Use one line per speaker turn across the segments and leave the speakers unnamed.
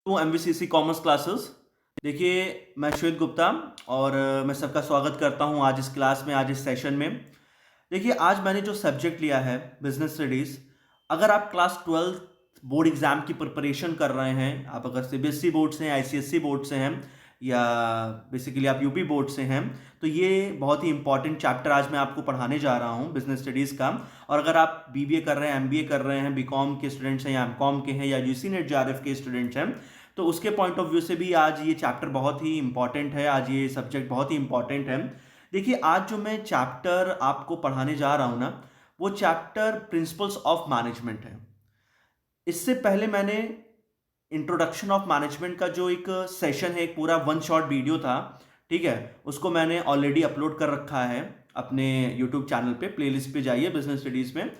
To एमवीसीसी commerce classes. देखिए, मैं श्वेत गुप्ता और मैं सबका स्वागत करता हूं आज इस क्लास में, आज इस सेशन में। देखिए, आज मैंने जो सब्जेक्ट लिया है बिजनेस स्टडीज़। अगर आप क्लास 12th बोर्ड एग्जाम की प्रिपरेशन कर रहे हैं, आप अगर सीबीएसई बोर्ड से हैं, आईसीएसई बोर्ड से हैं या बेसिकली आप यूपी बोर्ड से हैं, तो ये बहुत ही इंपॉर्टेंट चैप्टर आज मैं आपको पढ़ाने जा रहा हूँ बिजनेस स्टडीज़ का। और अगर आप बीबीए कर रहे हैं, एमबीए कर रहे हैं, बीकॉम के स्टूडेंट्स हैं या एमकॉम के हैं या यूसी नेट जेआरएफ के स्टूडेंट्स हैं, तो उसके पॉइंट ऑफ व्यू से भी आज ये चैप्टर बहुत ही इंपॉर्टेंट है, आज ये सब्जेक्ट बहुत ही इंपॉर्टेंट है। देखिए, आज जो मैं चैप्टर आपको पढ़ाने जा रहा हूँ ना, वो चैप्टर प्रिंसिपल्स ऑफ मैनेजमेंट है। इससे पहले मैंने इंट्रोडक्शन ऑफ मैनेजमेंट का जो एक सेशन है, एक पूरा वन शॉट वीडियो था, ठीक है, उसको मैंने ऑलरेडी अपलोड कर रखा है अपने यूट्यूब चैनल पे। प्लेलिस्ट पे जाइए बिजनेस स्टडीज़ में,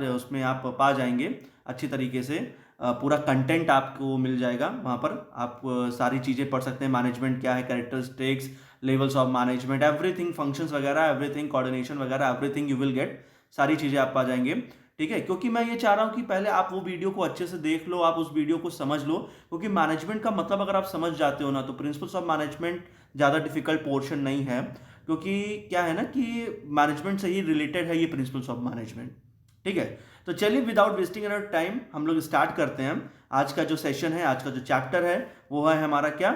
उसमें आप पा जाएंगे अच्छी तरीके से। पूरा कंटेंट आपको मिल जाएगा वहाँ पर। आप सारी चीज़ें पढ़ सकते हैं, मैनेजमेंट क्या है, characteristics, levels of management, everything, functions वगैरह, एवरीथिंग, कोऑर्डिनेशन वगैरह, एवरीथिंग यू विल गेट। सारी चीज़ें आप पा जाएंगे, ठीक है। क्योंकि मैं ये चाह रहा हूँ कि पहले आप वो वीडियो को अच्छे से देख लो, आप उस वीडियो को समझ लो, क्योंकि मैनेजमेंट का मतलब अगर आप समझ जाते हो ना, तो प्रिंसिपल्स ऑफ मैनेजमेंट ज़्यादा डिफिकल्ट पोर्शन नहीं है। क्योंकि क्या है ना कि मैनेजमेंट से ही रिलेटेड है ये प्रिंसिपल्स ऑफ मैनेजमेंट, ठीक है। तो चलिए, विदाउट वेस्टिंग अवर टाइम हम लोग स्टार्ट करते हैं। आज का जो सेशन है, आज का जो चैप्टर है, वो है हमारा क्या,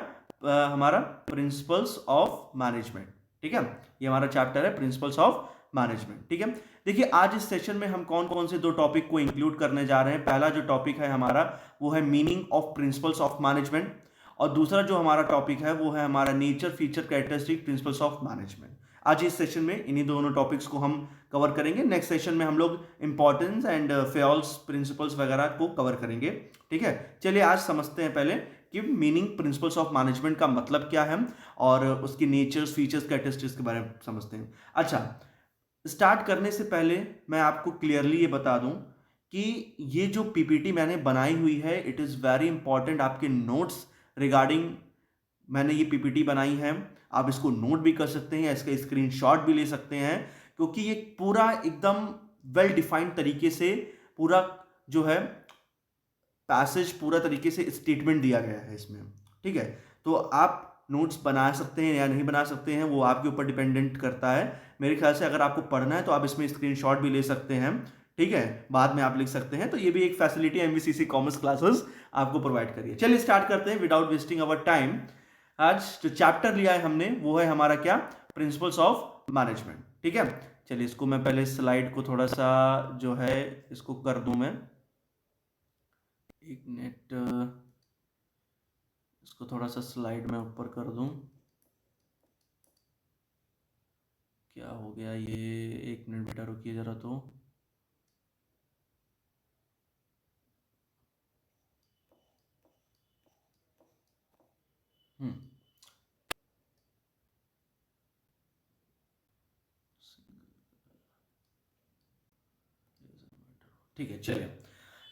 हमारा प्रिंसिपल्स ऑफ मैनेजमेंट, ठीक है। ये हमारा चैप्टर है प्रिंसिपल्स ऑफ मैनेजमेंट, ठीक है। देखिए, आज इस सेशन में हम कौन कौन से दो टॉपिक को इंक्लूड करने जा रहे हैं। पहला जो टॉपिक है हमारा, वो है meaning of principles of management, और दूसरा जो हमारा टॉपिक है वो है हमारा nature, feature, characteristic, principles of management. आज इस सेशन में इन्हीं दोनों टॉपिक्स को हम कवर करेंगे। नेक्स्ट सेशन में हम लोग इंपॉर्टेंस एंड फेयल्स प्रिंसिपल्स वगैरह को कवर करेंगे, ठीक है। चलिए, आज समझते हैं पहले कि मीनिंग प्रिंसिपल्स ऑफ मैनेजमेंट का मतलब क्या है और उसकी नेचर्स, फीचर्स, कैरेक्टरिस्टिक्स के बारे में समझते हैं। अच्छा, स्टार्ट करने से पहले मैं आपको क्लियरली ये बता दूं कि ये जो पीपीटी मैंने बनाई हुई है, इट इज़ वेरी इंपॉर्टेंट आपके नोट्स रिगार्डिंग। मैंने ये पीपीटी बनाई है, आप इसको नोट भी कर सकते हैं, इसका स्क्रीनशॉट भी ले सकते हैं, क्योंकि ये पूरा एकदम वेल डिफाइंड तरीके से पूरा जो है पैसेज, पूरा तरीके से स्टेटमेंट दिया गया है इसमें, ठीक है। तो आप नोट्स बना सकते हैं या नहीं बना सकते हैं, वो आपके ऊपर डिपेंडेंट करता है। मेरे ख्याल से अगर आपको पढ़ना है तो आप इसमें स्क्रीनशॉट भी ले सकते हैं, ठीक है, बाद में आप लिख सकते हैं। तो ये भी एक फैसिलिटी एमवीसीसी कॉमर्स क्लासेस आपको प्रोवाइड करिए। चलिए स्टार्ट करते हैं विदाउट वेस्टिंग अवर टाइम। आज जो चैप्टर लिया है हमने, वो है हमारा क्या, प्रिंसिपल्स ऑफ मैनेजमेंट, ठीक है। चलिए, इसको मैं पहले स्लाइड को थोड़ा सा जो है इसको कर दूं मैं, एक मिनट, इसको थोड़ा सा स्लाइड में ऊपर कर दूं। क्या हो गया ये, एक मिनट बेटा रुकिए ज़रा। तो हम्म ठीक है, चलिए।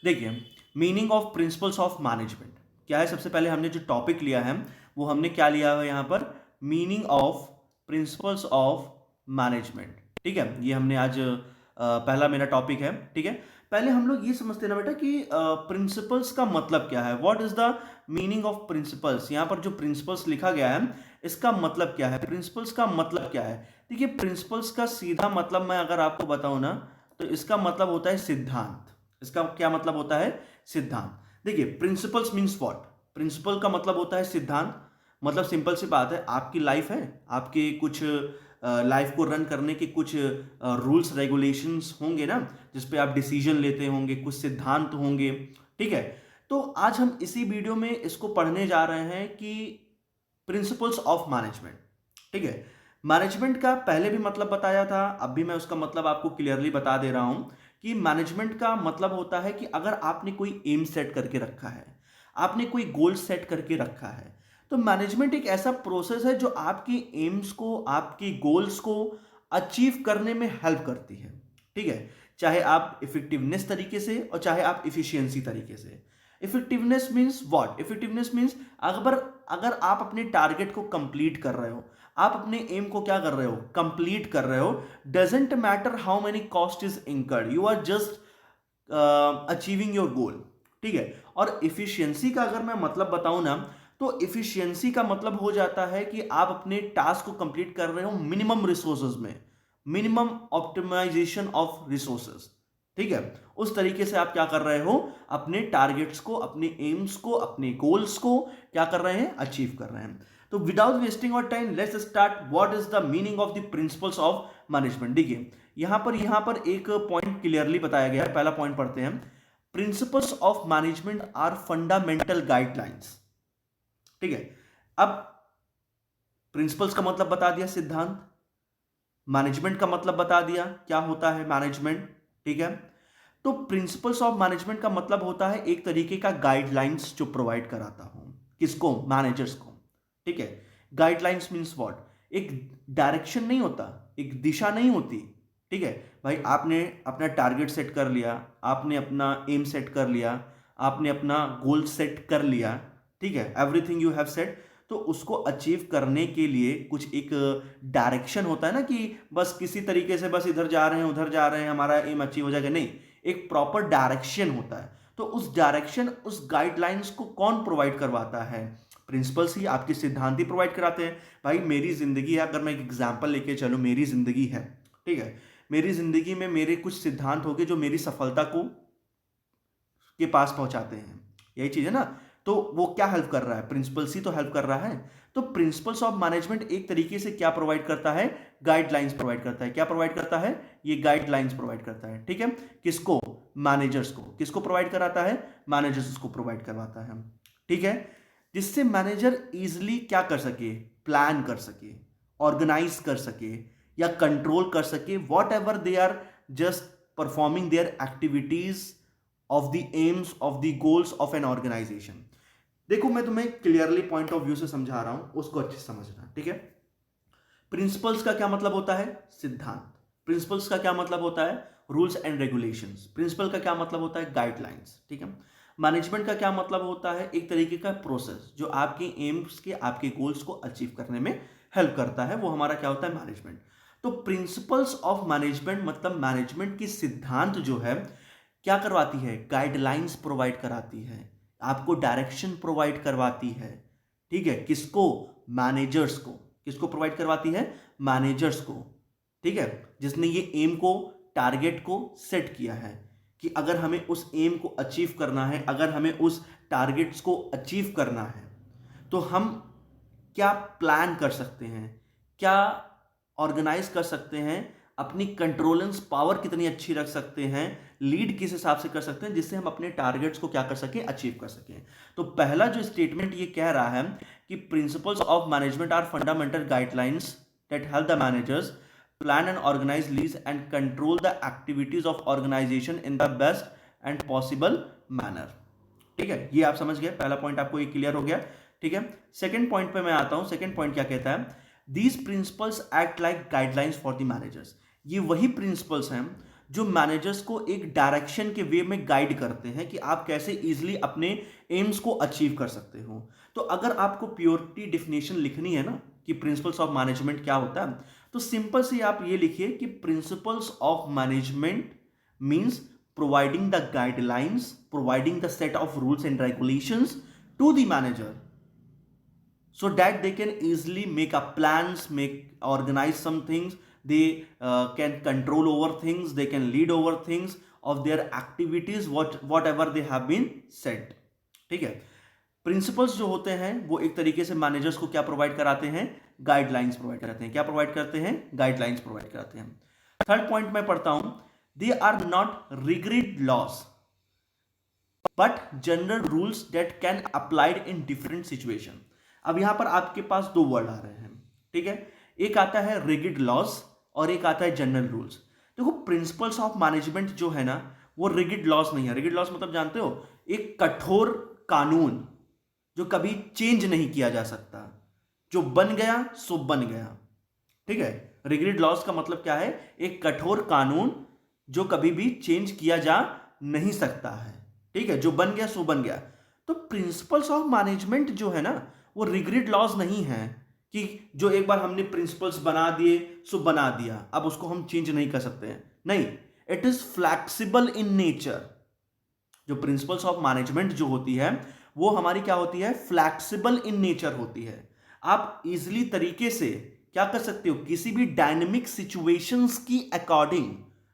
देखिए, meaning of principles of management क्या है। सबसे पहले हमने जो टॉपिक लिया है, वो हमने क्या लिया है यहाँ पर, meaning of principles of management, ठीक है। ये हमने आज पहला मेरा टॉपिक है, ठीक है। पहले हम लोग ये समझते हैं ना बेटा कि प्रिंसिपल्स का मतलब क्या है, what is the meaning of principles. यहाँ पर जो प्रिंसिपल्स लिखा गया है, इसका मतलब क्या है, प्रिंसिपल्स का मतलब क्या है। देखिए, प्रिंसिपल्स का सीधा मतलब मैं अगर आपको बताऊं ना, तो इसका मतलब होता है सिद्धांत। इसका क्या मतलब होता है, सिद्धांत। देखिए, प्रिंसिपल्स मीन्स व्हाट, प्रिंसिपल का मतलब होता है सिद्धांत। मतलब सिंपल सी बात है, आपकी लाइफ है, आपके कुछ लाइफ को रन करने के कुछ रूल्स रेगुलेशंस होंगे ना, जिसपे आप डिसीजन लेते होंगे, कुछ सिद्धांत होंगे, ठीक है। तो आज हम इसी वीडियो में इसको पढ़ने जा रहे हैं कि प्रिंसिपल्स ऑफ मैनेजमेंट, ठीक है। मैनेजमेंट का पहले भी मतलब बताया था, अब भी मैं उसका मतलब आपको क्लियरली बता दे रहा हूं कि मैनेजमेंट का मतलब होता है कि अगर आपने कोई एम सेट करके रखा है, आपने कोई गोल सेट करके रखा है, तो मैनेजमेंट एक ऐसा प्रोसेस है जो आपकी एम्स को, आपकी गोल्स को अचीव करने में हेल्प करती है, ठीक है। चाहे आप इफेक्टिवनेस तरीके से और चाहे आप इफिशियंसी तरीके से। Effectiveness means what, effectiveness means अगर अगर आप अपने टारगेट को कंप्लीट कर रहे हो, आप अपने एम को क्या कर रहे हो, कंप्लीट कर रहे हो, doesn't matter how many cost is incurred, you are just achieving your goal, ठीक है। और इफिशियंसी का अगर मैं मतलब बताऊं ना, तो इफिशियंसी का मतलब हो जाता है कि आप अपने टास्क को कंप्लीट कर रहे हो मिनिमम रिसोर्सेज में, मिनिमम ऑप्टिमाइजेशन ऑफ रिसोर्सेज। ठीक है, उस तरीके से आप क्या कर रहे हो, अपने टारगेट्स को, अपने एम्स को, अपने गोल्स को क्या कर रहे हैं, अचीव कर रहे हैं। तो विदाउट वेस्टिंग और time let's start what is the meaning of the principles of management. देखिए यहां पर एक पॉइंट क्लियरली बताया गया है। पहला पॉइंट पढ़ते हैं, principles of management are fundamental guidelines. ठीक है, अब प्रिंसिपल्स का मतलब बता दिया, सिद्धांत। मैनेजमेंट का मतलब बता दिया, क्या होता है मैनेजमेंट। ठीक है, तो प्रिंसिपल्स ऑफ मैनेजमेंट का मतलब होता है एक तरीके का गाइडलाइंस जो प्रोवाइड कराता हूं, किसको, मैनेजर्स को। ठीक है, गाइडलाइंस मींस व्हाट, एक डायरेक्शन नहीं होता, एक दिशा नहीं होती। ठीक है भाई, आपने अपना टारगेट सेट कर लिया, आपने अपना एम सेट कर लिया, आपने अपना गोल सेट कर लिया। ठीक है, एवरीथिंग यू हैव सेट। तो उसको अचीव करने के लिए कुछ एक डायरेक्शन होता है ना, कि बस किसी तरीके से बस इधर जा रहे हैं उधर जा रहे हैं हमारा एम अचीव हो जाएगा, नहीं, एक प्रॉपर डायरेक्शन होता है। तो उस डायरेक्शन, उस गाइडलाइंस को कौन प्रोवाइड करवाता है, प्रिंसिपल्स ही, आपके सिद्धांत ही प्रोवाइड कराते हैं। भाई मेरी जिंदगी है, अगर मैं एक एग्जांपल लेके चलूं, मेरी जिंदगी है, ठीक है, मेरी जिंदगी में मेरे कुछ सिद्धांत होंगे जो मेरी सफलता को के पास पहुंचाते हैं, यही चीज है ना। तो वो क्या हेल्प कर रहा है, प्रिंसिपल्स ही तो हेल्प कर रहा है। तो प्रिंसिपल्स ऑफ मैनेजमेंट एक तरीके से क्या प्रोवाइड करता है, गाइडलाइंस प्रोवाइड करता है। क्या प्रोवाइड करता है, ये गाइडलाइंस प्रोवाइड करता है। ठीक है, किसको, मैनेजर्स को। किसको प्रोवाइड कराता है, मैनेजर्स को प्रोवाइड करवाता है। ठीक है, जिससे मैनेजर इजिली क्या कर सके, प्लान कर सके, ऑर्गेनाइज कर सके, या कंट्रोल कर सके whatever they are just performing their activities of the aims of the goals of an organisation. देखो मैं तुम्हें क्लियरली पॉइंट ऑफ व्यू से समझा रहा हूं, उसको अच्छे से समझना। ठीक है, प्रिंसिपल्स का क्या मतलब होता है, सिद्धांत। प्रिंसिपल्स का क्या मतलब होता है, रूल्स एंड रेगुलेशंस। प्रिंसिपल का क्या मतलब होता है, गाइडलाइंस। ठीक है, मैनेजमेंट का क्या मतलब होता है, एक तरीके का प्रोसेस जो आपके एम्स के, आपके गोल्स को अचीव करने में हेल्प करता है, वो हमारा क्या होता है, मैनेजमेंट। तो प्रिंसिपल्स ऑफ मैनेजमेंट मतलब मैनेजमेंट की सिद्धांत जो है क्या करवाती है, गाइडलाइंस प्रोवाइड कराती है, आपको डायरेक्शन प्रोवाइड करवाती है। ठीक है, किसको, मैनेजर्स को। किसको प्रोवाइड करवाती है, मैनेजर्स को। ठीक है, जिसने ये एम को, टारगेट को सेट किया है कि अगर हमें उस एम को अचीव करना है, अगर हमें उस टारगेट्स को अचीव करना है, तो हम क्या प्लान कर सकते हैं, क्या ऑर्गेनाइज कर सकते हैं, अपनी कंट्रोलेंस पावर कितनी अच्छी रख सकते हैं, लीड किस हिसाब से कर सकते हैं, जिससे हम अपने टारगेट्स को क्या कर सकें, अचीव कर सकें। तो पहला जो स्टेटमेंट ये कह रहा है कि principles of management are fundamental guidelines that help the managers plan and organise leads and control the activities of organisation in the best and possible manner. ठीक है, ये आप समझ गए, पहला पॉइंट आपको ये क्लियर हो गया। ठीक है, सेकंड पॉइंट पे मैं आता हूं। सेकंड पॉइंट क्या कहता है, these principles act like guidelines for the managers. ये वही प्रिंसिपल्स हैं जो मैनेजर्स को एक डायरेक्शन के वे में गाइड करते हैं कि आप कैसे इजीली अपने एम्स को अचीव कर सकते हो। तो अगर आपको प्योरिटी डिफिनेशन लिखनी है ना कि प्रिंसिपल्स ऑफ मैनेजमेंट क्या होता है, तो सिंपल से आप ये लिखिए कि principles of management means providing the guidelines, providing the set of rules and regulations to the manager so that they can easily make up plans, make organize some things, they can control over things, they can lead over things of their activities, whatever they have been set. ठीक है, principles जो होते हैं वो एक तरीके से managers को क्या प्रोवाइड कराते हैं, गाइडलाइंस प्रोवाइड कराते हैं। क्या प्रोवाइड करते हैं, गाइडलाइंस प्रोवाइड कराते हैं। थर्ड पॉइंट मैं पढ़ता हूं, they are not rigid laws but general rules that can applied in different situation. अब यहां पर आपके पास दो वर्ड आ रहे हैं। ठीक है, एक आता है रिगिड लॉस और एक आता है जनरल रूल्स। देखो प्रिंसिपल्स ऑफ मैनेजमेंट जो है ना, वो रिगिड लॉस नहीं है। रिगिड लॉस मतलब जानते हो, एक कठोर कानून जो कभी चेंज नहीं किया जा सकता, जो बन गया सो बन गया। ठीक है, रिगिड लॉस का मतलब क्या है, एक कठोर कानून जो कभी भी चेंज किया जा नहीं सकता है। ठीक है, जो बन गया सो बन गया। तो प्रिंसिपल्स ऑफ मैनेजमेंट जो है ना, वो रिग्रेड लॉज नहीं है कि जो एक बार हमने प्रिंसिपल्स बना दिए सो बना दिया, अब उसको हम चेंज नहीं कर सकते हैं। नहीं, it is flexible in nature. जो प्रिंसिपल्स ऑफ मैनेजमेंट जो होती है वो हमारी क्या होती है, फ्लैक्सिबल इन नेचर होती है। आप इजिली तरीके से क्या कर सकते हो, किसी भी डायनेमिक सिचुएशंस की according.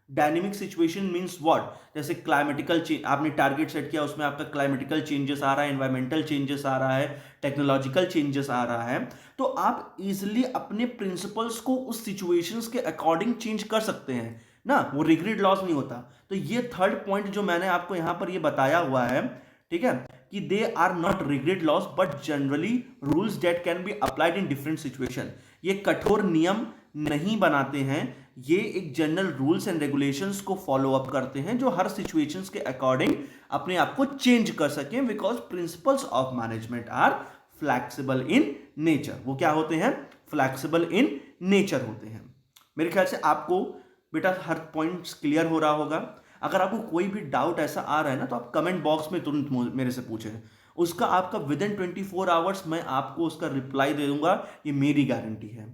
Dynamic situation means what, जैसे क्लाइमेटिकल चेंज, आपने टारगेट सेट किया, उसमें आपका क्लाइमेटिकल चेंजेस आ रहा है, एनवायरमेंटल चेंजेस आ रहा है, टेक्नोलॉजिकल चेंजेस आ रहा है, तो आप इजिली अपने प्रिंसिपल्स को उस सिचुएशंस के अकॉर्डिंग चेंज कर सकते हैं ना, वो रिग्रेट लॉस नहीं होता। तो ये थर्ड पॉइंट जो मैंने आपको यहां पर ये बताया हुआ है, ठीक है, कि they are not regret loss but generally rules that can be applied in different situation. ये कठोर नियम नहीं बनाते हैं, ये एक जनरल रूल्स एंड रेगुलेशंस को फॉलो अप करते हैं जो हर सिचुएशंस के अकॉर्डिंग अपने आप को चेंज कर सकें, because principles of management are flexible in nature. वो क्या होते हैं, फ्लैक्सिबल इन नेचर होते हैं। मेरे ख्याल से आपको बेटा हर पॉइंट्स क्लियर हो रहा होगा। अगर आपको कोई भी डाउट ऐसा आ रहा है ना, तो आप कमेंट बॉक्स में तुरंत मेरे से पूछें, उसका आपका विद इन 24 आवर्स मैं आपको उसका रिप्लाई दे दूंगा, ये मेरी गारंटी है,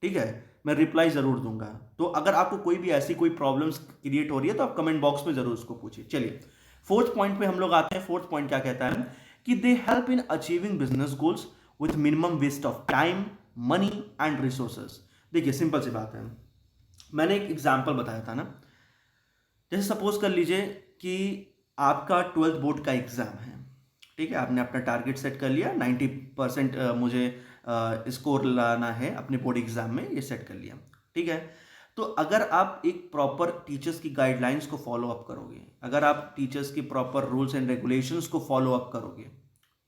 ठीक है, मैं रिप्लाई जरूर दूंगा। तो अगर आपको कोई भी ऐसी कोई प्रॉब्लम्स क्रिएट हो रही है तो आप कमेंट बॉक्स में जरूर उसको पूछिए। चलिए फोर्थ पॉइंट पे हम लोग आते हैं। फोर्थ पॉइंट क्या कहता है कि they help in achieving business goals with minimum waste of time, money and resources. देखिए सिंपल सी बात है, मैंने एक एग्जाम्पल बताया था ना, जैसे सपोज कर लीजिए कि आपका 12th बोर्ड का एग्जाम है, ठीक है, आपने अपना टारगेट सेट कर लिया, 90% मुझे स्कोर लाना है अपने बोर्ड एग्जाम में, ये सेट कर लिया, ठीक है। तो अगर आप एक प्रॉपर टीचर्स की गाइडलाइंस को फॉलो अप करोगे, अगर आप टीचर्स की प्रॉपर रूल्स एंड रेगुलेशंस को फॉलो अप करोगे,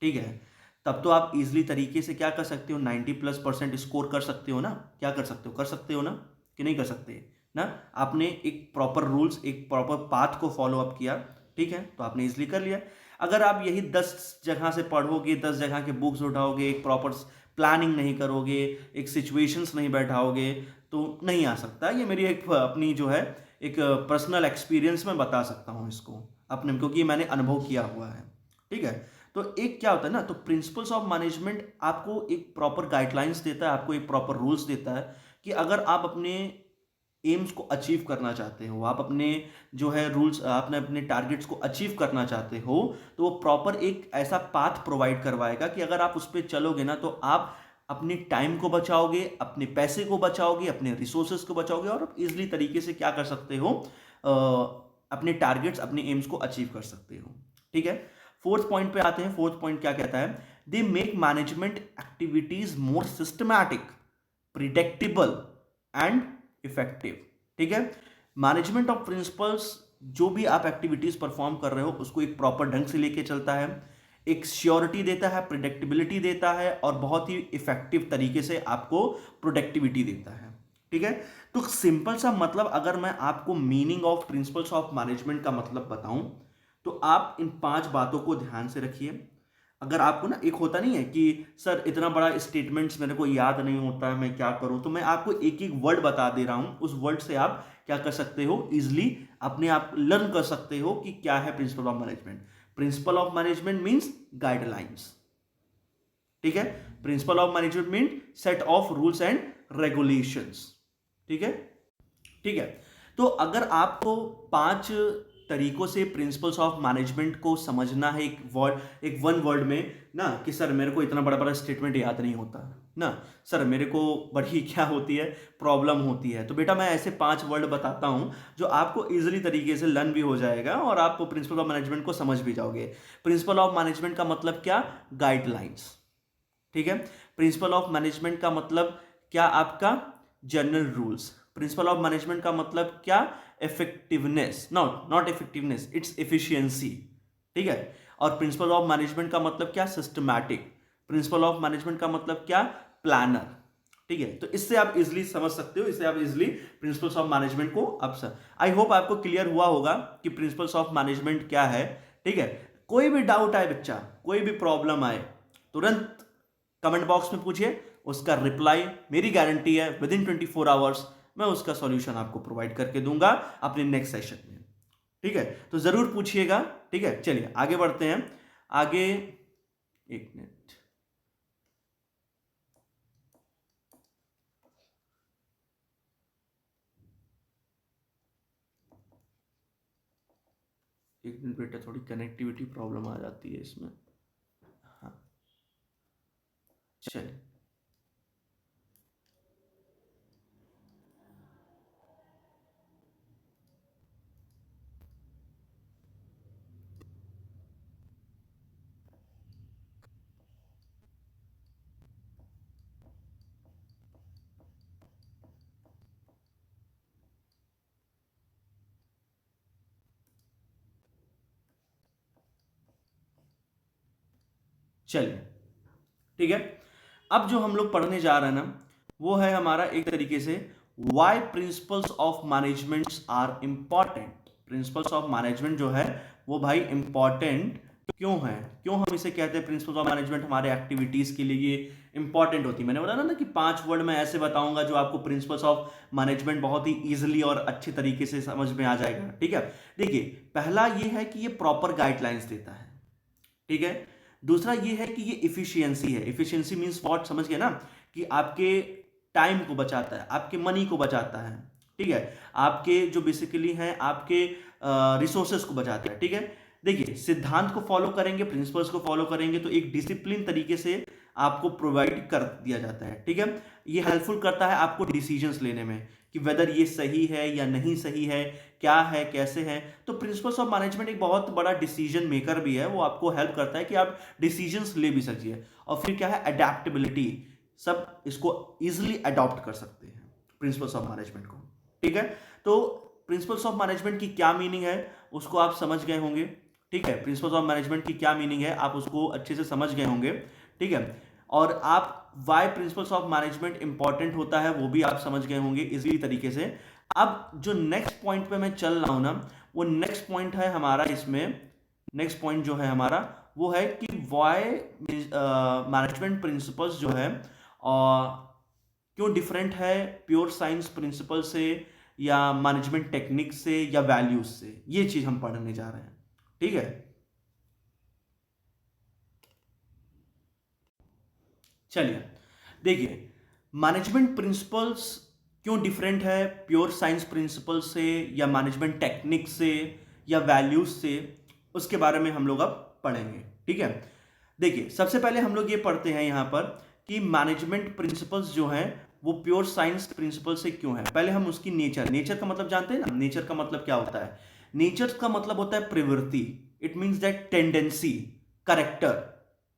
ठीक है, तब तो आप इजीली तरीके से क्या कर सकते हो, 90+% स्कोर कर सकते हो ना। क्या कर सकते हो, कर सकते हो ना, कि नहीं कर सकते ना। आपने एक प्रॉपर रूल्स, एक प्रॉपर पाथ को फॉलो अप किया, ठीक है, तो आपने इजीली कर लिया। अगर आप यही 10 जगह से पढ़ोगे, 10 जगह के बुक्स उठाओगे, एक प्रॉपर प्लानिंग नहीं करोगे, एक सिचुएशंस नहीं बैठाओगे, तो नहीं आ सकता। ये मेरी एक अपनी जो है एक पर्सनल एक्सपीरियंस में बता सकता हूँ इसको अपने, क्योंकि मैंने अनुभव किया हुआ है, ठीक है। तो एक क्या होता है ना, तो प्रिंसिपल्स ऑफ मैनेजमेंट आपको एक प्रॉपर गाइडलाइंस देता है, आपको एक प्रॉपर रूल्स देता है कि अगर आप अपने एम्स को अचीव करना चाहते हो, आप अपने जो है रूल्स, आपने अपने टारगेट्स को अचीव करना चाहते हो, तो वो प्रॉपर एक ऐसा पाथ प्रोवाइड करवाएगा कि अगर आप उस पर चलोगे ना, तो आप अपने टाइम को बचाओगे, अपने पैसे को बचाओगे, अपने रिसोर्सेज को बचाओगे, और आप इजिली तरीके से क्या कर सकते हो, अपने टारगेट्स, अपने एम्स को अचीव कर सकते हो, ठीक है। फोर्थ पॉइंट पे आते हैं। फोर्थ पॉइंट क्या कहता है, they make management activities more systematic, predictable and effective, ठीक है। मैनेजमेंट ऑफ प्रिंसिपल्स, जो भी आप एक्टिविटीज परफॉर्म कर रहे हो उसको एक प्रॉपर ढंग से लेके चलता है, एक श्योरिटी देता है, प्रिडिक्टेबिलिटी देता है, और बहुत ही इफेक्टिव तरीके से आपको प्रोडक्टिविटी देता है, ठीक है। तो सिंपल सा मतलब, अगर मैं आपको meaning of principles of management का मतलब बताऊं, तो आप इन 5 बातों को ध्यान से रखिए। अगर आपको ना, एक होता नहीं है कि सर इतना बड़ा स्टेटमेंट्स मेरे को याद नहीं होता है, मैं क्या करूं, तो मैं आपको एक एक वर्ड बता दे रहा हूं, उस वर्ड से आप क्या कर सकते हो, इजिली अपने आप लर्न कर सकते हो कि क्या है principle of management. Principle of management means guidelines, ठीक है। Principle of management mean set of rules and regulations, ठीक है, ठीक है। तो अगर आपको 5 तरीकों से प्रिंसिपल्स ऑफ मैनेजमेंट को समझना है, एक वर्ड, एक वन वर्ड में ना, कि सर मेरे को इतना बड़ा बड़ा स्टेटमेंट याद नहीं होता ना, सर मेरे को बड़ी क्या होती है, प्रॉब्लम होती है, तो बेटा मैं ऐसे 5 वर्ड बताता हूं जो आपको इजीली तरीके से लर्न भी हो जाएगा और आप प्रिंसिपल ऑफ मैनेजमेंट को समझ भी जाओगे। प्रिंसिपल ऑफ मैनेजमेंट का मतलब क्या, गाइडलाइंस, ठीक है। प्रिंसिपल ऑफ मैनेजमेंट का मतलब क्या, आपका general rules. Principle of management का मतलब क्या, effectiveness, not effectiveness, its efficiency, ठीक है। और प्रिंसिपल ऑफ मैनेजमेंट का मतलब क्या, सिस्टमैटिक। प्रिंसिपल ऑफ मैनेजमेंट का मतलब क्या, प्लानर, ठीक है। तो इससे आप इजिली समझ सकते हो, इससे आप इजिली प्रिंसिपल्स ऑफ मैनेजमेंट को आप, आई होप आपको क्लियर हुआ होगा कि प्रिंसिपल्स ऑफ मैनेजमेंट क्या है, ठीक है। कोई भी डाउट आए बच्चा, कोई भी प्रॉब्लम आए, तुरंत कमेंट बॉक्स में पूछिए, उसका रिप्लाई मेरी गारंटी है विद इन 24 आवर्स मैं उसका सॉल्यूशन आपको प्रोवाइड करके दूंगा अपने नेक्स्ट सेशन में, ठीक है। तो जरूर पूछिएगा, ठीक है। चलिए आगे बढ़ते हैं। आगे, एक मिनट, मिनट बेटा, थोड़ी कनेक्टिविटी प्रॉब्लम आ जाती है इसमें। हाँ चलिए, चलिए ठीक है। अब जो हम लोग पढ़ने जा रहे हैं ना, वो है हमारा एक तरीके से why principles of management are important. Principles of management जो है वो भाई इंपॉर्टेंट क्यों है, क्यों हम इसे कहते हैं प्रिंसिपल्स ऑफ मैनेजमेंट, हमारे एक्टिविटीज के लिए ये इंपॉर्टेंट होती है। मैंने बोला ना कि 5 वर्ड में ऐसे बताऊंगा जो आपको प्रिंसिपल्स ऑफ मैनेजमेंट बहुत ही इजीली और अच्छे तरीके से समझ में आ जाएगा। ठीक है, देखिए पहला ये है कि ये प्रॉपर गाइडलाइंस देता है। ठीक है, दूसरा ये है कि ये इफिशियंसी है। इफिशियंसी मींस व्हाट, समझ गए ना, कि आपके टाइम को बचाता है, आपके मनी को बचाता है। ठीक है, आपके जो बेसिकली हैं आपके रिसोर्सेस को बचाता है। ठीक है, देखिए सिद्धांत को फॉलो करेंगे, प्रिंसिपल्स को फॉलो करेंगे तो एक डिसिप्लिन तरीके से आपको प्रोवाइड कर दिया जाता है। ठीक है, ये हेल्पफुल करता है आपको डिसीजंस लेने में कि वेदर ये सही है या नहीं सही है, क्या है कैसे है। तो प्रिंसिपल्स ऑफ मैनेजमेंट एक बहुत बड़ा डिसीजन मेकर भी है, वो आपको हेल्प करता है कि आप डिसीजंस ले भी सकिए। और फिर क्या है, अडेप्टेबिलिटी, सब इसको इजिली अडॉप्ट कर सकते हैं प्रिंसिपल्स ऑफ मैनेजमेंट को। ठीक है, तो प्रिंसिपल्स ऑफ मैनेजमेंट की क्या मीनिंग है उसको आप समझ गए होंगे। ठीक है, प्रिंसिपल्स ऑफ मैनेजमेंट की क्या मीनिंग है आप उसको अच्छे से समझ गए होंगे। ठीक है, और आप why principles of management important होता है वो भी आप समझ गए होंगे इजीली तरीके से। अब जो नेक्स्ट पॉइंट पे मैं चल रहा हूं ना, वो नेक्स्ट पॉइंट है हमारा इसमें, नेक्स्ट पॉइंट जो है हमारा वो है कि वाई मैनेजमेंट प्रिंसिपल्स जो है क्यों डिफरेंट है प्योर साइंस प्रिंसिपल से या मैनेजमेंट टेक्निक से या वैल्यूज से, ये चीज हम पढ़ने जा रहे हैं। ठीक है, चलिए देखिए मैनेजमेंट प्रिंसिपल्स क्यों डिफरेंट है प्योर साइंस प्रिंसिपल से या मैनेजमेंट टेक्निक से या वैल्यूज से, उसके बारे में हम लोग अब पढ़ेंगे। ठीक है, देखिए सबसे पहले हम लोग ये पढ़ते हैं यहां पर कि मैनेजमेंट प्रिंसिपल्स जो हैं वो प्योर साइंस प्रिंसिपल से क्यों है। पहले हम उसकी नेचर, नेचर का मतलब जानते हैं ना, नेचर का मतलब क्या होता है। नेचर का मतलब होता है प्रवृत्ति, it means that tendency, character.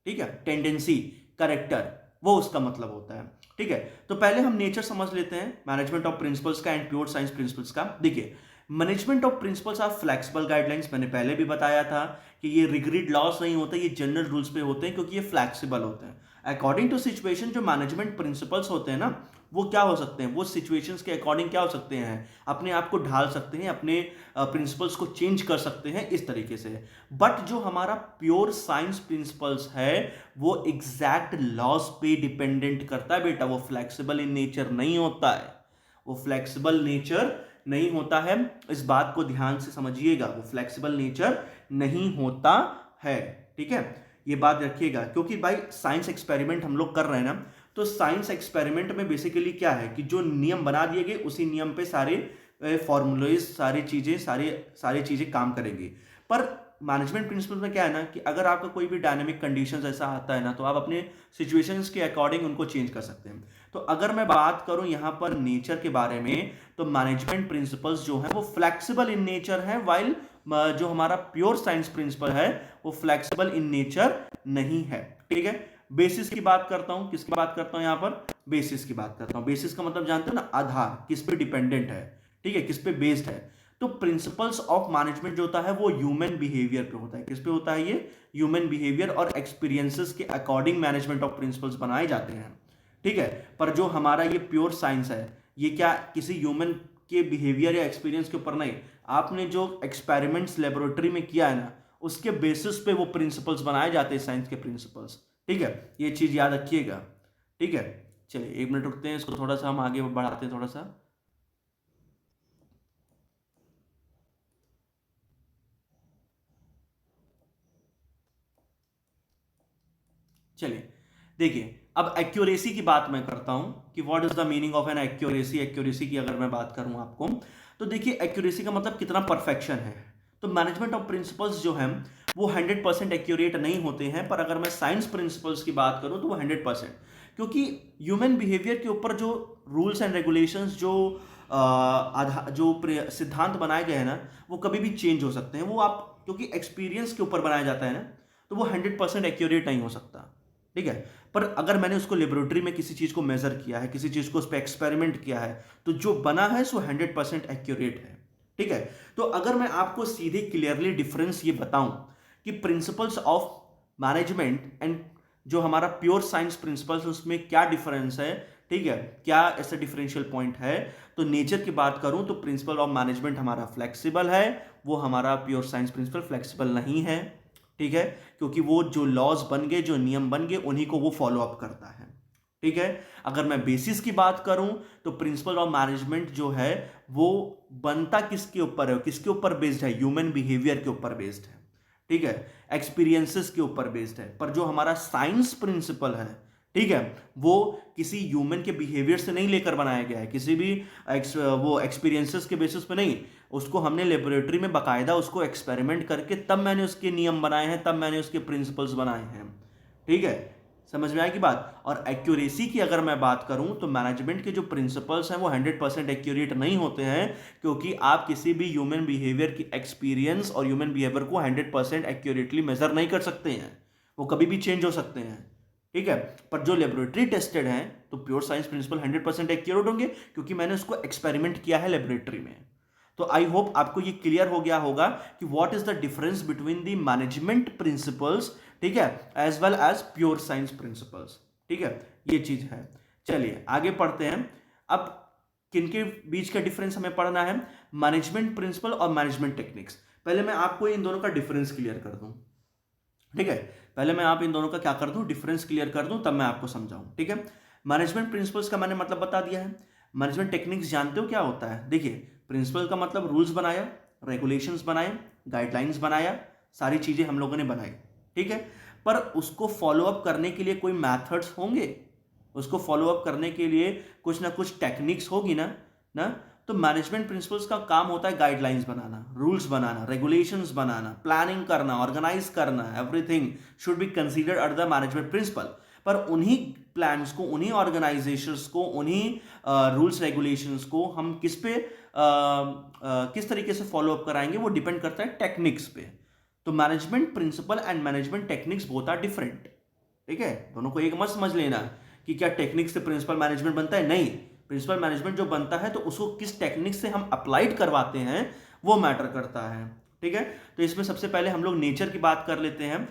ठीक है, टेंडेंसी, करेक्टर, वो उसका मतलब होता है। ठीक है, तो पहले हम नेचर समझ लेते हैं मैनेजमेंट ऑफ प्रिंसिपल्स का एंड प्योर साइंस प्रिंसिपल्स का। देखिए management of principles are flexible guidelines, मैंने पहले भी बताया था कि ये रिग्रिड लॉस नहीं होते, ये जनरल रूल्स पे होते हैं क्योंकि ये फ्लेक्सिबल होते हैं अकॉर्डिंग टू सिचुएशन। जो मैनेजमेंट प्रिंसिपल्स होते हैं ना वो क्या हो सकते हैं, वो सिचुएशंस के अकॉर्डिंग क्या हो सकते हैं, अपने आप को ढाल सकते हैं, अपने प्रिंसिपल्स को चेंज कर सकते हैं इस तरीके से। बट जो हमारा प्योर साइंस प्रिंसिपल्स है वो एग्जैक्ट लॉस पे डिपेंडेंट करता है बेटा, वो फ्लेक्सिबल इन नेचर नहीं होता है, वो फ्लेक्सिबल नेचर नहीं होता है। इस बात को ध्यान से समझिएगा, वो फ्लेक्सिबल नेचर नहीं होता है। ठीक है, ये बात रखिएगा क्योंकि भाई साइंस एक्सपेरिमेंट हम लोग कर रहे हैं ना, तो साइंस एक्सपेरिमेंट में बेसिकली क्या है कि जो नियम बना दिए गए उसी नियम पे सारे फॉर्मूलेज, सारी चीजें काम करेंगी। पर मैनेजमेंट प्रिंसिपल में क्या है ना कि अगर आपका कोई भी डायनेमिक कंडीशंस ऐसा आता है ना तो आप अपने सिचुएशंस के अकॉर्डिंग उनको चेंज कर सकते हैं। तो अगर मैं बात करूं यहां पर नेचर के बारे में, तो मैनेजमेंट प्रिंसिपल्स जो है वो फ्लेक्सिबल इन नेचर है, वाइल जो हमारा प्योर साइंस प्रिंसिपल है वो फ्लेक्सिबल इन नेचर नहीं है। ठीक है, बेसिस की बात करता हूं, किसकी बात करता हूं यहां पर, बेसिस की बात करता हूं। बेसिस का मतलब जानते हो ना, आधार, किस पे डिपेंडेंट है। ठीक है, किस पे बेस्ड है। तो प्रिंसिपल्स ऑफ मैनेजमेंट जो होता है वो ह्यूमन बिहेवियर पे होता है। किस पे होता है ये, ह्यूमन बिहेवियर और एक्सपीरियंसेस के अकॉर्डिंग मैनेजमेंट ऑफ प्रिंसिपल्स बनाए जाते हैं। ठीक है, पर जो हमारा ये प्योर साइंस है ये क्या किसी ह्यूमन के बिहेवियर या एक्सपीरियंस के ऊपर नहीं, आपने जो एक्सपेरिमेंट्स लेबोरेटरी में किया है ना उसके बेसिस पे वो प्रिंसिपल्स बनाए जाते हैं, साइंस के प्रिंसिपल्स। ठीक है, ये चीज याद रखिएगा। ठीक है, चलिए 1 मिनट रुकते हैं, इसको थोड़ा सा हम आगे बढ़ाते हैं थोड़ा सा। चलिए देखिए अब एक्यूरेसी की बात मैं करता हूं कि what is the meaning of an accuracy. Accuracy की अगर मैं बात करूं आपको, तो देखिए एक्यूरेसी का मतलब कितना परफेक्शन है। तो मैनेजमेंट ऑफ प्रिंसिपल्स जो हैं वो 100% एक्यूरेट नहीं होते हैं, पर अगर मैं साइंस प्रिंसिपल्स की बात करूं तो वो 100%, क्योंकि ह्यूमन बिहेवियर के ऊपर जो रूल्स एंड रेगुलेशंस जो सिद्धांत बनाए गए हैं ना, वो कभी भी चेंज हो सकते हैं। वो आप क्योंकि एक्सपीरियंस के ऊपर बनाया जाता है ना, तो वो 100% एक्यूरेट नहीं हो सकता, ठीक है। पर अगर मैंने उसको लेबोरेटरी में किसी चीज़ को मेजर किया है, किसी चीज़ को उस पर एक्सपेरिमेंट किया है, तो जो बना है सो 100% एक्यूरेट है, ठीक है। तो अगर मैं आपको सीधे क्लियरली डिफरेंस ये बताऊं कि प्रिंसिपल्स ऑफ मैनेजमेंट एंड जो हमारा प्योर साइंस प्रिंसिपल्स उसमें क्या डिफरेंस है, ठीक है, क्या ऐसा डिफरेंशियल पॉइंट है, तो नेचर की बात करूं तो प्रिंसिपल ऑफ मैनेजमेंट हमारा फ्लेक्सिबल है, वो हमारा प्योर साइंस प्रिंसिपल फ्लेक्सिबल नहीं है, ठीक है, क्योंकि वो जो लॉज बन गए, जो नियम बन गए, उन्हीं को वो फॉलो अप करता है, ठीक है। अगर मैं बेसिस की बात करूं तो प्रिंसिपल ऑफ मैनेजमेंट जो है वो बनता किसके ऊपर है, किसके ऊपर बेस्ड है, ह्यूमन बिहेवियर के ऊपर बेस्ड है, ठीक है, एक्सपीरियंसेस के ऊपर बेस्ड है। पर जो हमारा साइंस प्रिंसिपल है, ठीक है, वो किसी ह्यूमन के बिहेवियर से नहीं लेकर बनाया गया है, किसी भी वो एक्सपीरियंसेस के बेसिस पे नहीं, उसको हमने लेबोरेटरी में बाकायदा उसको एक्सपेरिमेंट करके तब मैंने उसके नियम बनाए हैं, तब मैंने उसके प्रिंसिपल्स बनाए हैं, ठीक है। समझ में आएगी बात। और एक्यूरेसी की अगर मैं बात करूं तो मैनेजमेंट के जो प्रिंसिपल्स हैं वो 100% एक्यूरेट नहीं होते हैं, क्योंकि आप किसी भी ह्यूमन बिहेवियर की एक्सपीरियंस और ह्यूमन बिहेवियर को 100% एक्यूरेटली मेजर नहीं कर सकते हैं, वो कभी भी चेंज हो सकते हैं, ठीक है। पर जो लेबोरेटरी टेस्टेड हैं तो प्योर साइंस प्रिंसिपल 100% एक्यूरेट होंगे, क्योंकि मैंने उसको एक्सपेरिमेंट किया है लेबोरेटरी में। तो आई होप आपको ये क्लियर हो गया होगा कि what is the difference between the management principles, ठीक है, as well as pure science principles, ठीक है, ये चीज है। चलिए आगे पढ़ते हैं। अब किनके बीच का डिफरेंस हमें पढ़ना है, मैनेजमेंट प्रिंसिपल और मैनेजमेंट टेक्निक्स। पहले मैं आपको इन दोनों का डिफरेंस क्लियर कर दूं, ठीक है, पहले मैं आप इन दोनों का क्या कर दूं, डिफरेंस क्लियर कर दूं, तब मैं आपको समझाऊं, ठीक है। मैनेजमेंट प्रिंसिपल्स का मैंने मतलब बता दिया है। मैनेजमेंट टेक्निक्स जानते हो क्या होता है? देखिए, प्रिंसिपल का मतलब रूल्स बनाया, रेगुलेशंस बनाए, गाइडलाइंस बनाया, सारी चीजें हम लोगों ने बनाई, ठीक है। पर उसको फॉलो अप करने के लिए कोई मैथड्स होंगे, उसको फॉलो अप करने के लिए कुछ ना कुछ टेक्निक्स होगी ना ना तो मैनेजमेंट प्रिंसिपल्स का काम होता है गाइडलाइंस बनाना, रूल्स बनाना, रेगुलेशंस बनाना, प्लानिंग करना, ऑर्गेनाइज करना, everything should be considered under the management principle. पर उन्हीं प्लान्स को, उन्हीं ऑर्गेनाइजेशंस को, उन्हीं रूल्स रेगुलेशंस को हम किस तरीके से फॉलो अप कराएंगे, वो डिपेंड करता है टेक्निक्स पे। तो management principle and management techniques both are different, ठीक है। दोनों को एक मत समझ लेना कि क्या टेक्निक से प्रिंसिपल मैनेजमेंट बनता है, नहीं। प्रिंसिपल मैनेजमेंट जो बनता है तो उसको किस टेक्निक से हम अप्लाइड करवाते हैं वो मैटर करता है, ठीक है। तो इसमें सबसे पहले हम लोग नेचर की बात कर लेते हैं।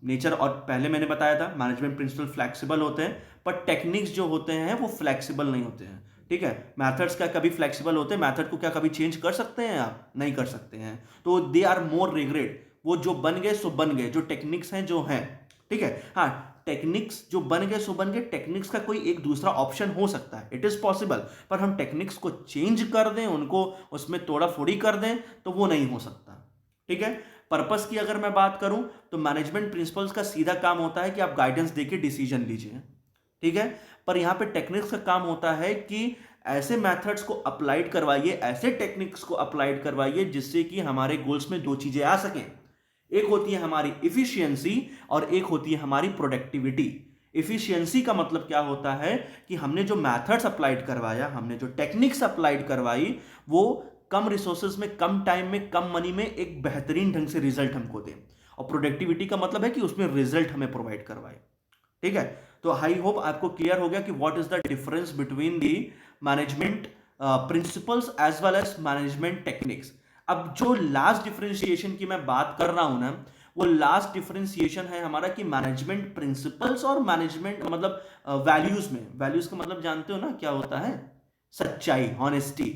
नेचर, और पहले मैंने बताया था मैनेजमेंट प्रिंसिपल फ्लेक्सिबल होते हैं, पर टेक्निक्स जो होते हैं वो फ्लेक्सिबल नहीं होते हैं, ठीक है। मैथड्स क्या कभी फ्लेक्सिबल होते हैं? मैथड को क्या कभी चेंज कर सकते हैं आप? नहीं कर सकते हैं। तो दे आर मोर रिग्रेट, वो जो बन गए सो बन गए, जो टेक्निक्स हैं जो हैं, ठीक है। हाँ, टेक्निक्स जो बन गए सो बन गए, टेक्निक्स का कोई एक दूसरा ऑप्शन हो सकता है, इट इज पॉसिबल, पर हम टेक्निक्स को चेंज कर दें, उनको उसमें तोड़ा फोड़ी कर दें, तो वो नहीं हो सकता, ठीक है। पर्पस की अगर मैं बात करूं तो मैनेजमेंट प्रिंसिपल्स का सीधा काम होता है कि आप गाइडेंस देके डिसीजन लीजिए, ठीक है। पर यहां पे टेक्निक्स का काम होता है कि ऐसे मेथड्स को अप्लाइड करवाइए, ऐसे टेक्निक्स को अप्लाइड करवाइए जिससे कि हमारे गोल्स में दो चीजें आ सकें। एक होती है हमारी इफिशियंसी और एक होती है हमारी प्रोडक्टिविटी। इफिशियंसी का मतलब क्या होता है कि हमने जो मेथड्स अप्लाइड करवाया, हमने जो टेक्निक्स अप्लाइड करवाई, वो कम रिसोर्सेज में, कम टाइम में, कम मनी में एक बेहतरीन ढंग से रिजल्ट हमको दे। और प्रोडक्टिविटी का मतलब है कि उसमें रिजल्ट हमें प्रोवाइड करवाए, ठीक है। तो आई होप आपको क्लियर हो गया कि what is the difference between the management principles as well as management techniques. अब जो लास्ट डिफरेंशिएशन की मैं बात कर रहा हूं ना, वो लास्ट डिफरेंशिएशन है हमारा कि मैनेजमेंट प्रिंसिपल्स और मैनेजमेंट मतलब वैल्यूज में। वैल्यूज का मतलब जानते हो ना क्या होता है? सच्चाई, ऑनेस्टी,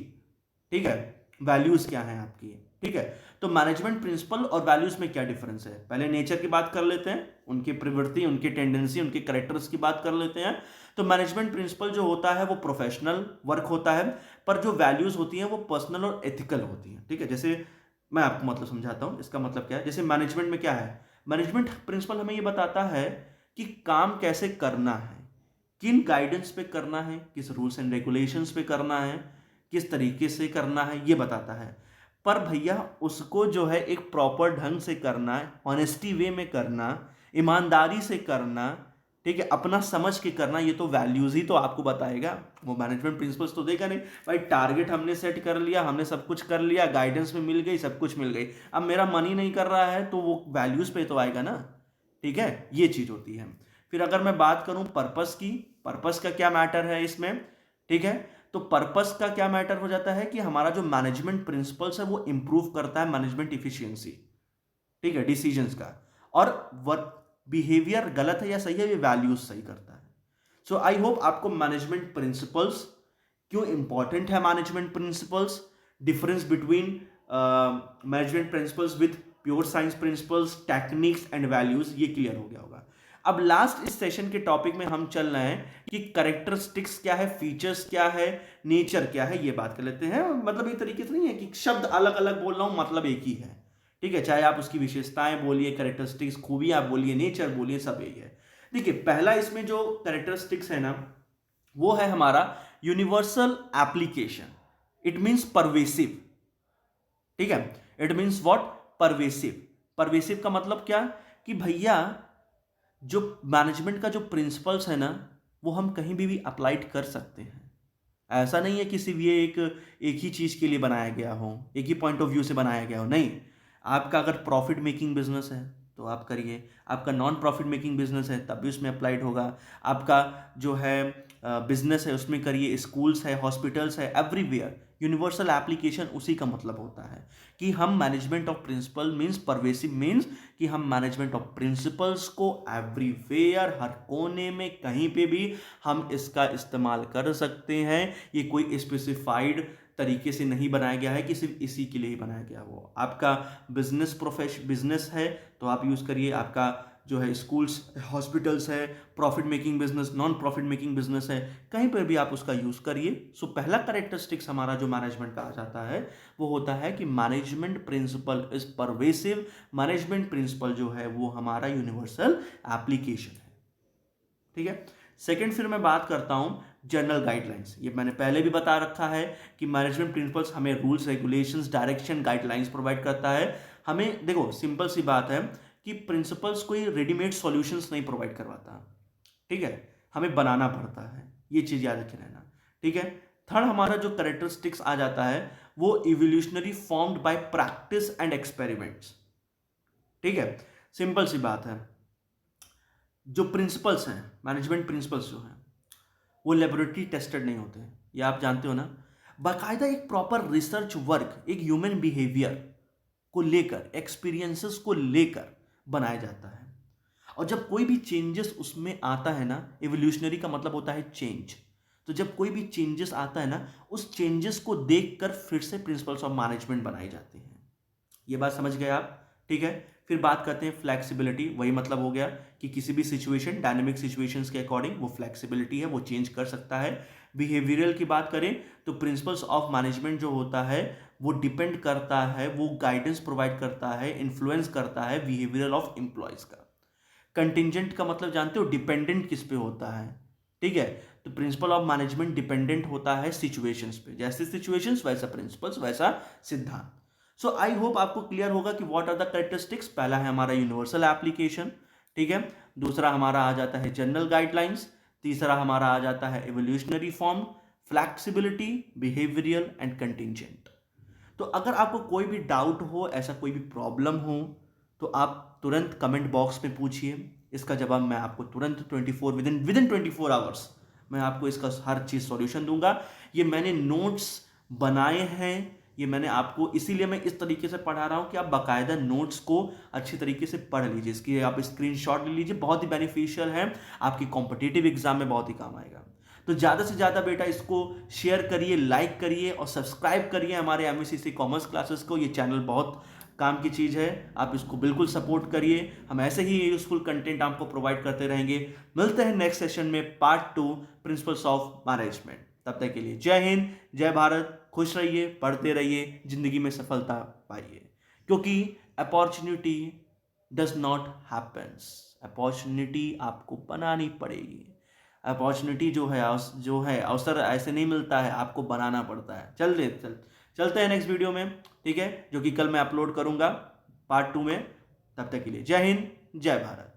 ठीक है। वैल्यूज क्या है आपकी, ठीक है। तो मैनेजमेंट प्रिंसिपल और वैल्यूज में क्या डिफरेंस है? पहले नेचर की बात कर लेते हैं, उनकी प्रवृत्ति, उनकी टेंडेंसी, उनके कैरेक्टर्स की बात कर लेते हैं। तो मैनेजमेंट प्रिंसिपल जो होता है वो प्रोफेशनल वर्क होता है, पर जो वैल्यूज होती हैं वो पर्सनल और एथिकल होती हैं, ठीक है। जैसे मैं आपको मतलब समझाता हूं, इसका मतलब क्या है। जैसे मैनेजमेंट में क्या है, मैनेजमेंट प्रिंसिपल हमें ये बताता है कि काम कैसे करना है, किन गाइडेंस पे करना है, किस रूल्स एंड रेगुलेशंस पे करना है, किस तरीके से करना है, ये बताता है। पर भैया उसको जो है एक प्रॉपर ढंग से करना, ऑनेस्टी वे में करना, ईमानदारी से करना, ठीक है, अपना समझ के करना, ये तो वैल्यूज ही तो आपको बताएगा, वो मैनेजमेंट प्रिंसिपल्स तो देगा नहीं। भाई टारगेट हमने सेट कर लिया, हमने सब कुछ कर लिया, गाइडेंस में मिल गई, सब कुछ मिल गई, अब मेरा मन ही नहीं कर रहा है, तो वो वैल्यूज पे तो आएगा ना, ठीक है, ये चीज होती है। फिर अगर मैं बात करूं पर्पस की, पर्पस का क्या मैटर है इसमें, ठीक है, तो पर्पस का क्या मैटर हो जाता है कि हमारा जो मैनेजमेंट प्रिंसिपल्स है वो इंप्रूव करता है मैनेजमेंट इफिशियंसी, ठीक है, डिसीजंस का, और वर्क बिहेवियर गलत है या सही है ये वैल्यूज सही करता है। सो आई होप आपको मैनेजमेंट प्रिंसिपल्स क्यों इंपॉर्टेंट है, management principles, difference between management principles with pure science principles, techniques and values, ये क्लियर हो गया होगा। अब लास्ट इस सेशन के टॉपिक में हम चल रहे हैं कि कैरेक्टरिस्टिक्स क्या है, फीचर्स क्या है, नेचर क्या है, ये बात कर लेते हैं। मतलब एक तरीके से नहीं है कि शब्द अलग अलग बोल रहा हूं, मतलब एक ही है, ठीक है, चाहे आप उसकी विशेषताएं बोलिए, कैरेक्टरिस्टिक्स, खूबियां बोलिए, नेचर बोलिए, सब यही है। देखिए पहला इसमें जो कैरेक्टरिस्टिक्स है ना, वो है हमारा universal application, it means pervasive, ठीक है, it means what, pervasive. Pervasive का मतलब क्या, कि भैया जो मैनेजमेंट का जो प्रिंसिपल्स है ना, वो हम कहीं भी अप्लाइड कर सकते हैं। ऐसा नहीं है कि सिर्फ ये एक ही चीज के लिए बनाया गया हो, एक ही पॉइंट ऑफ व्यू से बनाया गया हो, नहीं। आपका अगर प्रॉफिट मेकिंग बिजनेस है तो आप करिए, आपका नॉन प्रॉफिट मेकिंग बिजनेस है तब भी उसमें अप्लाइड होगा, आपका जो है बिजनेस है उसमें करिए, स्कूल्स है, हॉस्पिटल्स है, एवरीवेयर यूनिवर्सल एप्लीकेशन उसी का मतलब होता है कि हम management of principle means pervasive means कि हम मैनेजमेंट ऑफ प्रिंसिपल्स को एवरीवेयर, हर कोने में कहीं पे भी हम इसका इस्तेमाल कर सकते हैं। ये कोई स्पेसिफाइड तरीके से नहीं बनाया गया है कि सिर्फ इसी के लिए ही बनाया गया हो। आपका बिजनेस है तो आप यूज करिए, आपका जो है स्कूल्स, हॉस्पिटल्स है, profit making business, non profit making business है, कहीं पर भी आप उसका यूज करिए। सो पहला कैरेक्टरिस्टिक्स हमारा जो मैनेजमेंट का आ जाता है वो होता है कि management principle is pervasive, management principle जो है वो हमारा यूनिवर्सल एप्लीकेशन है, ठीक है। सेकंड फिर मैं बात करता हूं जनरल गाइडलाइंस। ये मैंने पहले भी बता रखा है कि मैनेजमेंट प्रिंसिपल्स हमें rules, regulations, direction, guidelines provide करता है। हमें देखो सिंपल सी बात है कि प्रिंसिपल्स कोई रेडीमेड सॉल्यूशंस नहीं प्रोवाइड करवाता, ठीक है, हमें बनाना पड़ता है, ये चीज याद रखे रहना, ठीक है। थर्ड हमारा जो कैरेक्टरिस्टिक्स आ जाता है वो evolutionary formed by practice and experiments, ठीक है। सिंपल सी बात है, जो प्रिंसिपल्स हैं, मैनेजमेंट प्रिंसिपल्स जो हैं वो लेबोरेटरी टेस्टेड नहीं होते, ये आप जानते हो ना। बाकायदा एक प्रॉपर रिसर्च वर्क, एक ह्यूमन बिहेवियर को लेकर, एक्सपीरियंसेस को लेकर बनाया जाता है। और जब कोई भी चेंजेस उसमें आता है ना, एवोल्यूशनरी का मतलब होता है चेंज, तो जब कोई भी चेंजेस आता है ना, उस चेंजेस को देखकर फिर से प्रिंसिपल्स ऑफ मैनेजमेंट बनाई जाती हैं। ये बात समझ गए आप, ठीक है। फिर बात करते हैं फ्लेक्सिबिलिटी, वही मतलब हो गया कि किसी भी सिचुएशन, डायनेमिक सिचुएशंस के अकॉर्डिंग वो फ्लेक्सिबिलिटी है, वो चेंज कर सकता है। बिहेवियरल की बात करें तो प्रिंसिपल्स ऑफ मैनेजमेंट जो होता है वो डिपेंड करता है, वो गाइडेंस प्रोवाइड करता है, इन्फ्लुएंस करता है बिहेवियर ऑफ एम्प्लॉयज का। कंटिजेंट का मतलब जानते हो, डिपेंडेंट किस पे होता है, ठीक है। तो प्रिंसिपल ऑफ मैनेजमेंट डिपेंडेंट होता है सिचुएशंस पे, जैसे सिचुएशंस वैसा प्रिंसिपल्स वैसा सिद्धांत। सो आई होप आपको क्लियर होगा कि व्हाट आर द कैरेक्टरिस्टिक्स। पहला है हमारा यूनिवर्सल एप्लीकेशन, ठीक है, दूसरा हमारा आ जाता है जनरल गाइडलाइंस, तीसरा हमारा आ जाता है evolutionary form, flexibility, behavioural and contingent. तो अगर आपको कोई भी डाउट हो, ऐसा कोई भी प्रॉब्लम हो, तो आप तुरंत कमेंट बॉक्स में पूछिए, इसका जवाब मैं आपको तुरंत 24 विदिन 24 आवर्स मैं आपको इसका हर चीज़ सॉल्यूशन दूंगा। ये मैंने नोट्स बनाए हैं, ये मैंने आपको इसीलिए मैं इस तरीके से पढ़ा रहा हूँ कि आप बाकायदा नोट्स को अच्छी तरीके से पढ़ लीजिए, इसकी आप स्क्रीनशॉट ले लीजिए, बहुत ही बेनिफिशियल है, आपकी कॉम्पिटिटिव एग्जाम में बहुत ही काम आएगा। तो ज़्यादा से ज़्यादा बेटा इसको शेयर करिए, लाइक करिए और सब्सक्राइब करिए हमारे MSCC कॉमर्स क्लासेस को। ये चैनल बहुत काम की चीज़ है, आप इसको बिल्कुल सपोर्ट करिए। हम ऐसे ही यूजफुल कंटेंट आपको प्रोवाइड करते रहेंगे। मिलते हैं नेक्स्ट सेशन में, पार्ट 2, प्रिंसिपल्स ऑफ मैनेजमेंट। तब तक के लिए जय हिंद, जय भारत, खुश रहिए, पढ़ते रहिए, जिंदगी में सफलता पाइए, क्योंकि opportunity does not happens, opportunity आपको बनानी पड़ेगी। अपॉर्चुनिटी जो है अवसर ऐसे नहीं मिलता है, आपको बनाना पड़ता है। चल चलते हैं नेक्स्ट वीडियो में, ठीक है, जो कि कल मैं अपलोड करूंगा पार्ट 2 में। तब तक के लिए जय हिंद, जय भारत।